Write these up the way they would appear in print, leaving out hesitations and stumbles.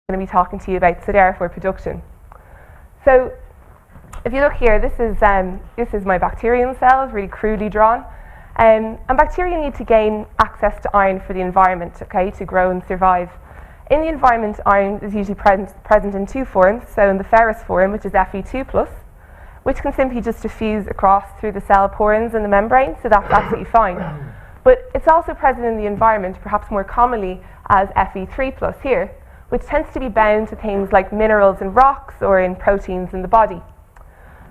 going to be talking to you about siderophore production. So if you look here, this is my bacterium cells, really crudely drawn. And bacteria need to gain access to iron for the environment, okay, to grow and survive. In the environment, iron is usually present in two forms, so in the ferrous form, which is Fe2+, which can simply just diffuse across through the cell porins in the membrane, so that's absolutely fine. But it's also present in the environment, perhaps more commonly as Fe3+ here, which tends to be bound to things like minerals in rocks or in proteins in the body.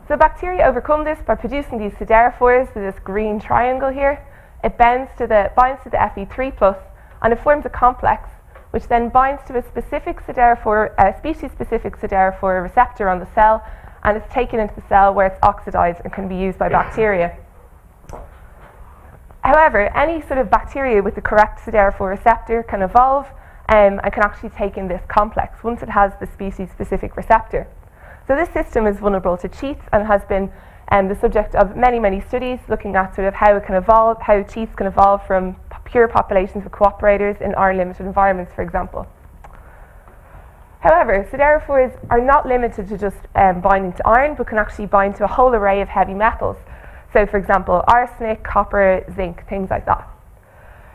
So bacteria overcome this by producing these siderophores, so this green triangle here. It binds to the Fe3+, and it forms a complex, which then binds to a specific siderophore, species-specific siderophore receptor on the cell, and it's taken into the cell where it's oxidized and can be used by bacteria. However, any sort of bacteria with the correct siderophore receptor can evolve and can actually take in this complex once it has the species-specific receptor. So this system is vulnerable to cheats and has been the subject of many, many studies looking at sort of how it can evolve, how cheats can evolve from pure populations of cooperators in iron-limited environments, for example. However, siderophores are not limited to just binding to iron, but can actually bind to a whole array of heavy metals. So, for example, arsenic, copper, zinc, things like that.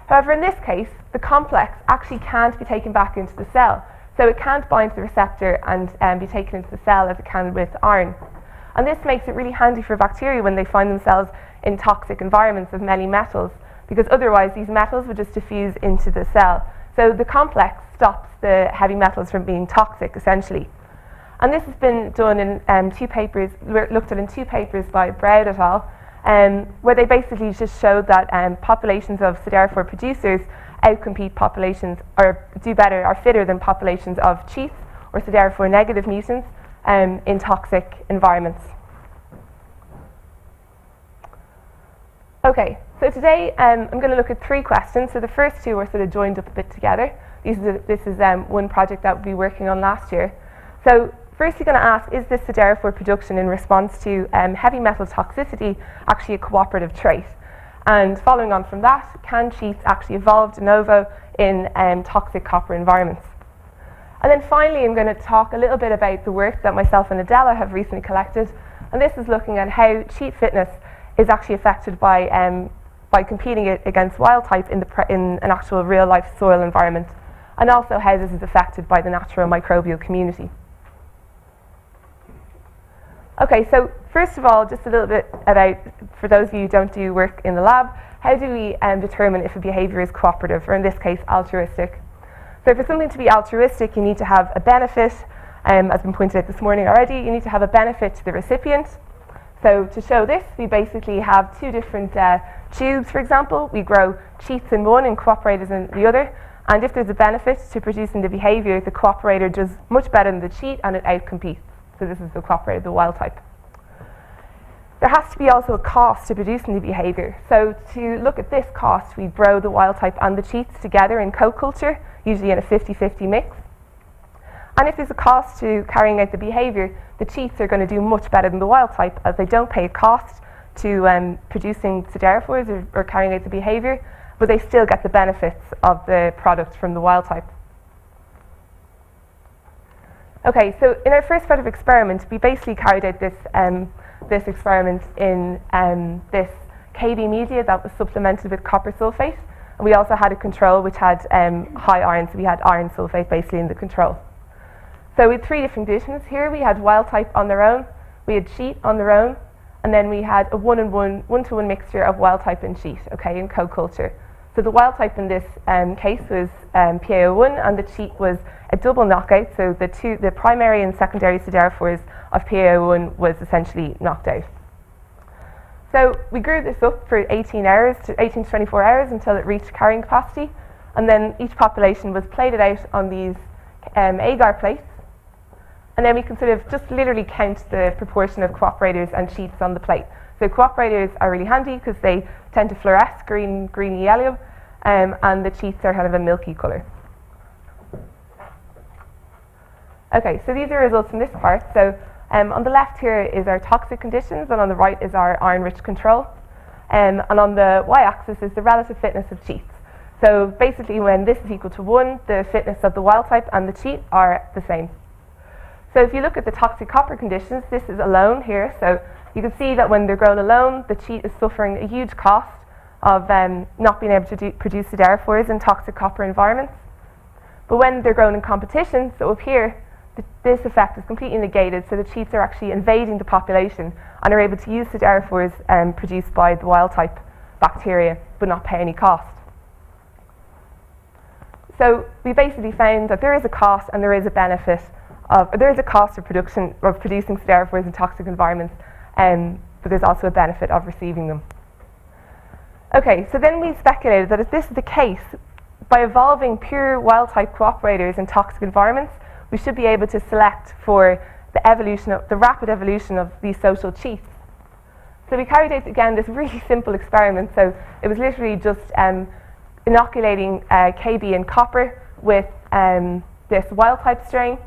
However, in this case, the complex actually can't be taken back into the cell. So it can't bind to the receptor and be taken into the cell as it can with iron. And this makes it really handy for bacteria when they find themselves in toxic environments of many metals, because otherwise these metals would just diffuse into the cell. So the complex stops the heavy metals from being toxic, essentially. And this has been done in two papers, looked at in two papers by Brown et al., where they basically just showed that populations of siderophore producers outcompete populations, or do better, are fitter than populations of cheats or siderophore negative mutants in toxic environments. Okay, so today I'm going to look at three questions. So the first two are sort of joined up a bit together. This is one project that we'll be working on last year. So first you're going to ask, is this siderophore production in response to heavy metal toxicity actually a cooperative trait? And following on from that, can cheats actually evolve de novo in toxic copper environments? And then finally, I'm going to talk a little bit about the work that myself and Adela have recently collected. And this is looking at how cheat fitness is actually affected by competing against wild type in an actual real life soil environment, and also how this is affected by the natural microbial community. Okay, so first of all, just a little bit about, for those of you who don't do work in the lab, how do we determine if a behaviour is cooperative, or in this case, altruistic? So for something to be altruistic, you need to have a benefit, as has been pointed out this morning already, you need to have a benefit to the recipient. So to show this, we basically have two different tubes, for example. We grow cheats in one and cooperators in the other, and if there's a benefit to producing the behaviour, the cooperator does much better than the cheat and it outcompetes. So this is the cooperator, the wild type. There has to be also a cost to producing the behaviour. So to look at this cost, we grow the wild type and the cheats together in co-culture, usually in a 50-50 mix. And if there's a cost to carrying out the behaviour, the cheats are going to do much better than the wild type, as they don't pay a cost to producing siderophores or carrying out the behaviour, but they still get the benefits of the product from the wild type. Okay, so in our first set of experiment, we basically carried out this experiment in this KB media that was supplemented with copper sulfate, and we also had a control which had high iron, so we had iron sulfate basically in the control. So we had three different conditions here. We had wild type on their own, we had cheat on their own, and then we had a one-to-one mixture of wild type and cheat, okay, in co-culture. So the wild type in this case was P.aerugi, and the cheat was a double knockout, so the primary and secondary siderophores of P.aerugi was essentially knocked out. So we grew this up for 18 to 24 hours until it reached carrying capacity, and then each population was plated out on these agar plates, and then we can sort of just literally count the proportion of cooperators and cheats on the plate. So cooperators are really handy because they tend to fluoresce green yellow, and the cheats are kind of a milky colour. Okay, so these are results from this part. So on the left here is our toxic conditions, and on the right is our iron-rich control. And on the y-axis is the relative fitness of cheats. So basically when this is equal to 1, the fitness of the wild type and the cheat are the same. So if you look at the toxic copper conditions, this is alone here. So you can see that when they're grown alone, the cheat is suffering a huge cost of not being able to produce siderophores in toxic copper environments. But when they're grown in competition, so up here, this effect is completely negated, so the cheats are actually invading the population and are able to use siderophores produced by the wild type bacteria, but not pay any cost. So we basically found that there is a cost and there is a benefit of, there is a cost of production of producing siderophores in toxic environments, but there's also a benefit of receiving them. Okay, so then we speculated that if this is the case, by evolving pure wild-type cooperators in toxic environments, we should be able to select for the evolution of the rapid evolution of these social cheats. So we carried out again this really simple experiment. So it was literally just inoculating KB and copper with this wild-type strain,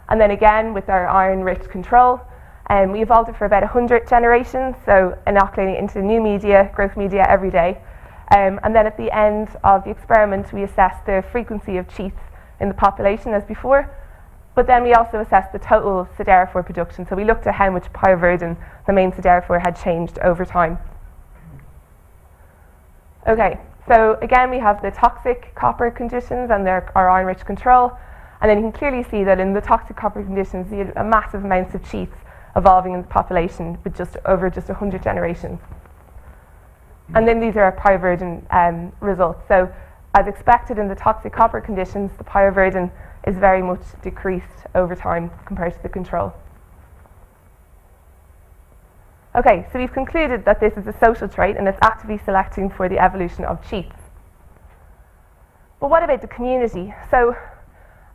and then again with our iron-rich control. We evolved it for about 100 generations, so inoculating it into new media, growth media every day. And then at the end of the experiment, we assessed the frequency of cheats in the population as before, but then we also assessed the total siderophore production. So we looked at how much P.aerugin, the main siderophore, had changed over time. Okay, so again we have the toxic copper conditions and our iron-rich control, and then you can clearly see that in the toxic copper conditions, you had a massive amounts of cheats evolving in the population with over 100 generations. And then these are our P.aerugin results. So as expected in the toxic copper conditions, the P.aerugin is very much decreased over time compared to the control. Okay, so we've concluded that this is a social trait and it's actively selecting for the evolution of cheats. But what about the community? So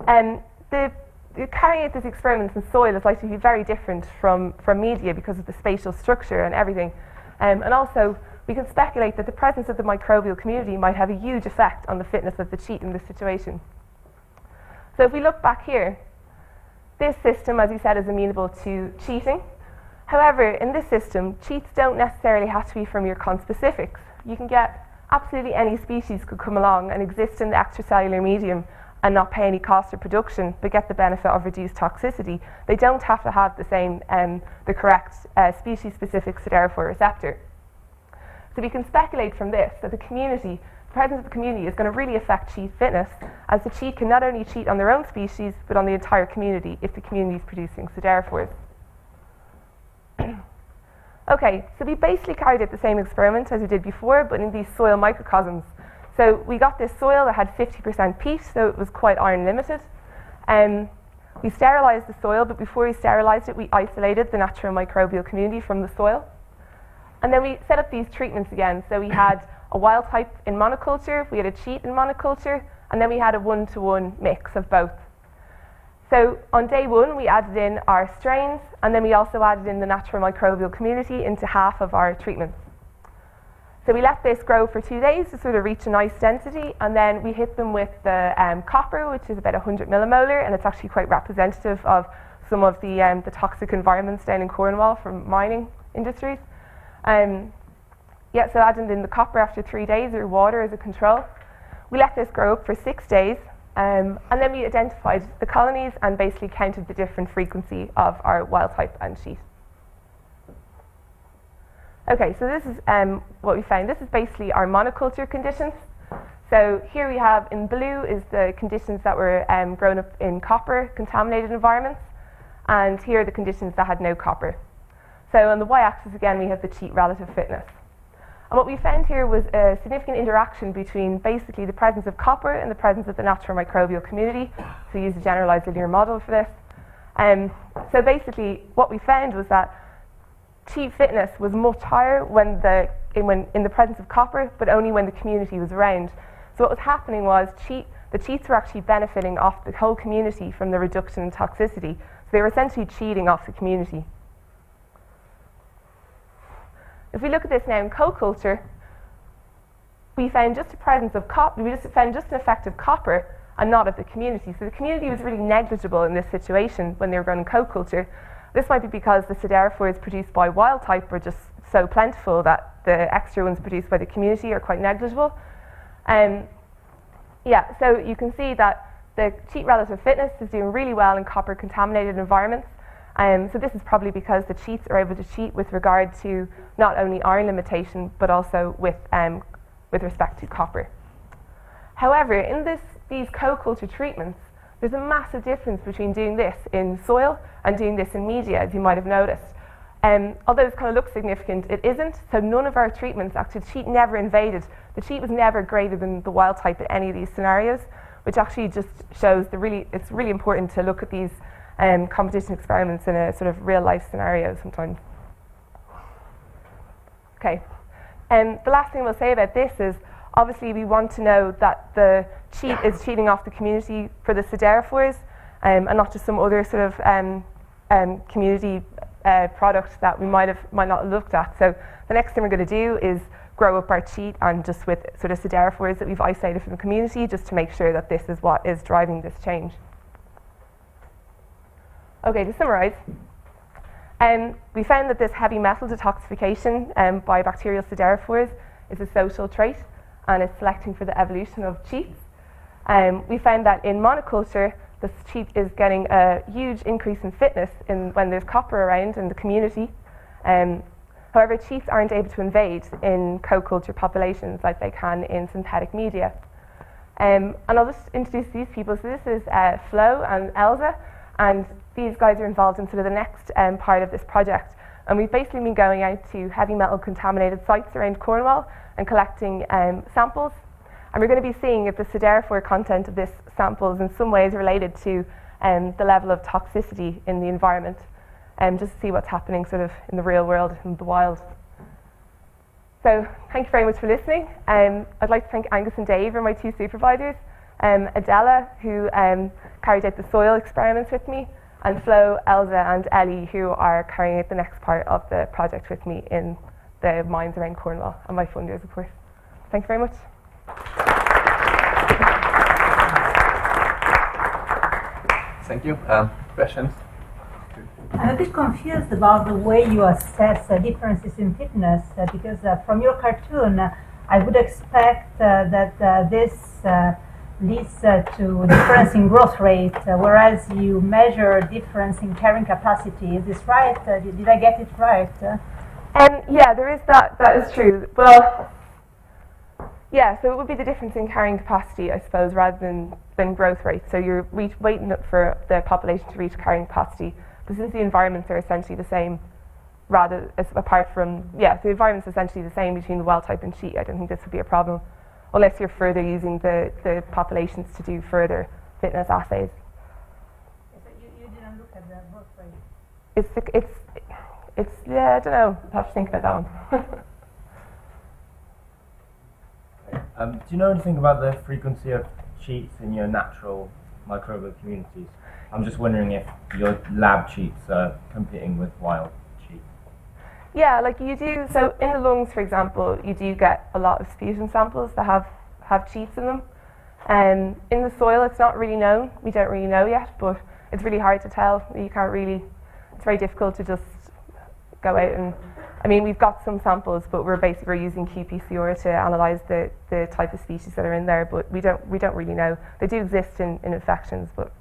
carrying out these experiments in soil is likely to be very different from media because of the spatial structure and everything. And also, we can speculate that the presence of the microbial community might have a huge effect on the fitness of the cheat in this situation. So if we look back here, this system, as we said, is amenable to cheating. However, in this system, cheats don't necessarily have to be from your conspecifics. You can get absolutely any species could come along and exist in the extracellular medium and not pay any cost of production, but get the benefit of reduced toxicity. They don't have to have the same, the correct species-specific siderophore receptor. So we can speculate from this that the presence of the community is going to really affect cheat fitness, as the cheat can not only cheat on their own species, but on the entire community if the community is producing siderophores. Okay, so we basically carried out the same experiment as we did before, but in these soil microcosms. So we got this soil that had 50% peat, so it was quite iron limited. We sterilised the soil, but before we sterilised it, we isolated the natural microbial community from the soil. And then we set up these treatments again. So we had a wild type in monoculture, we had a cheat in monoculture, and then we had a one-to-one mix of both. So on day one, we added in our strains, and then we also added in the natural microbial community into half of our treatments. So we let this grow for 2 days to sort of reach a nice density, and then we hit them with the copper, which is about 100 millimolar, and it's actually quite representative of some of the toxic environments down in Cornwall from mining industries. So adding in the copper after 3 days, or water as a control. We let this grow up for 6 days, and then we identified the colonies and basically counted the different frequency of our wild type and cheat. Okay, so this is what we found. This is basically our monoculture conditions. So here we have in blue is the conditions that were grown up in copper contaminated environments, and here are the conditions that had no copper. So on the y-axis again we have the cheat relative fitness. And what we found here was a significant interaction between basically the presence of copper and the presence of the natural microbial community. So we used a generalized linear model for this. So basically what we found was that cheat fitness was much higher when in the presence of copper, but only when the community was around. So what was happening was the cheats were actually benefiting off the whole community from the reduction in toxicity. So they were essentially cheating off the community. If we look at this now in co-culture, we found just a presence of copper, we just found just an effect of copper and not of the community. So the community was really negligible in this situation when they were grown in co-culture. This might be because the siderophores produced by wild type were just so plentiful that the extra ones produced by the community are quite negligible. Yeah, so you can see that the cheat relative fitness is doing really well in copper contaminated environments. So this is probably because the cheats are able to cheat with regard to not only iron limitation but also with respect to copper. However, in these co-culture treatments, there's a massive difference between doing this in soil and doing this in media, as you might have noticed. Although this kind of looks significant, it isn't. So none of our treatments, actually, the cheat never invaded. The cheat was never greater than the wild type in any of these scenarios, which actually just shows it's really important to look at these competition experiments in a sort of real life scenario sometimes. Okay, the last thing we'll say about this is obviously we want to know that the cheat is cheating off the community for the siderophores and not just some other sort of community product that we might not have looked at. So the next thing we're going to do is grow up our cheat and just with sort of siderophores that we've isolated from the community, just to make sure that this is what is driving this change. Okay, to summarize, we found that this heavy metal detoxification by bacterial siderophores is a social trait and is selecting for the evolution of cheats. We found that in monoculture, the cheat is getting a huge increase in fitness when there's copper around in the community. However, cheats aren't able to invade in co-culture populations like they can in synthetic media. And I'll just introduce these people. So this is Flo and Elsa, and these guys are involved in sort of the next part of this project. And we've basically been going out to heavy metal contaminated sites around Cornwall and collecting samples. And we're going to be seeing if the siderophore content of this sample is in some ways related to the level of toxicity in the environment, just to see what's happening sort of in the real world, in the wild. So thank you very much for listening. I'd like to thank Angus and Dave, are my two supervisors, Adela, who carried out the soil experiments with me, and Flo, Elsa and Ellie, who are carrying out the next part of the project with me in the mines around Cornwall, and my funders, of course. Thank you very much. Thank you. Questions? I'm a bit confused about the way you assess differences in fitness because from your cartoon, I would expect that this leads to difference in growth rate, whereas you measure difference in carrying capacity. Is this right? Did I get it right? Yeah, there is that. That is true. Well, yeah, so it would be the difference in carrying capacity, I suppose, rather than growth rate. So you're waiting for the population to reach carrying capacity. But since the environments are essentially the same, apart from, the environment's essentially the same between the wild type and cheat, I don't think this would be a problem, unless you're further using the populations to do further fitness assays. So you didn't look at the growth rate? It's yeah, I don't know. I'll have to think about that one. Do you know anything about the frequency of cheats in your natural microbial communities? I'm just wondering if your lab cheats are competing with wild cheats. Yeah, like you do. So in the lungs, for example, you do get a lot of sputum samples that have cheats in them. In the soil, it's not really known. We don't really know yet, but it's really hard to tell. It's very difficult to just go out and, I mean, we've got some samples, but we're using qPCR to analyse the type of species that are in there, but we don't really know. They do exist in infections, but.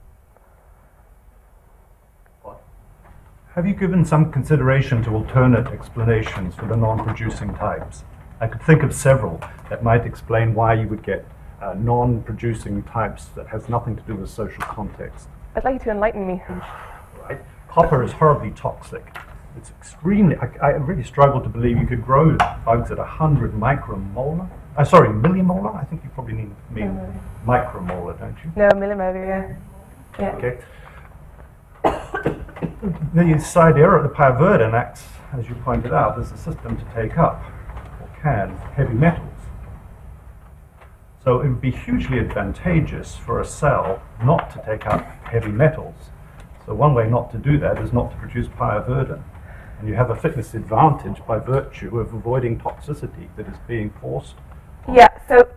Have you given some consideration to alternate explanations for the non-producing types? I could think of several that might explain why you would get non-producing types that has nothing to do with social context. I'd like you to enlighten me. Right. Copper is horribly toxic. It's extremely, I really struggle to believe you could grow bugs at 100 millimole. I think you probably mean micromolar, don't you? No, millimolar, yeah. Okay. The side error, the P.aeruginosa acts, as you pointed out, as a system to take up, or can, heavy metals. So it would be hugely advantageous for a cell not to take up heavy metals. So one way not to do that is not to produce P.aeruginosa. And you have a fitness advantage by virtue of avoiding toxicity that is being forced. Yeah, so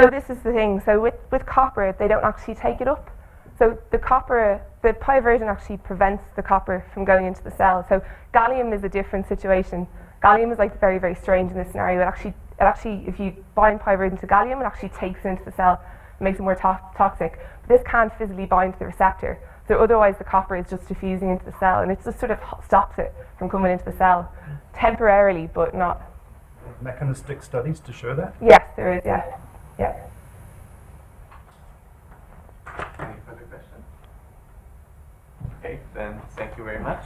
this is the thing. So with copper, they don't actually take it up. So the P.aeruginosa actually prevents the copper from going into the cell. So gallium is a different situation. Gallium is like very, very strange in this scenario. It actually, if you bind P.aeruginosa to gallium, it actually takes it into the cell. makes it more toxic. But this can't physically bind to the receptor, so otherwise the copper is just diffusing into the cell, and it just sort of stops it from coming into the cell temporarily, but not. Mechanistic studies to show that? Yes, there is. Yeah, yeah. Any further questions? Okay, then thank you very much.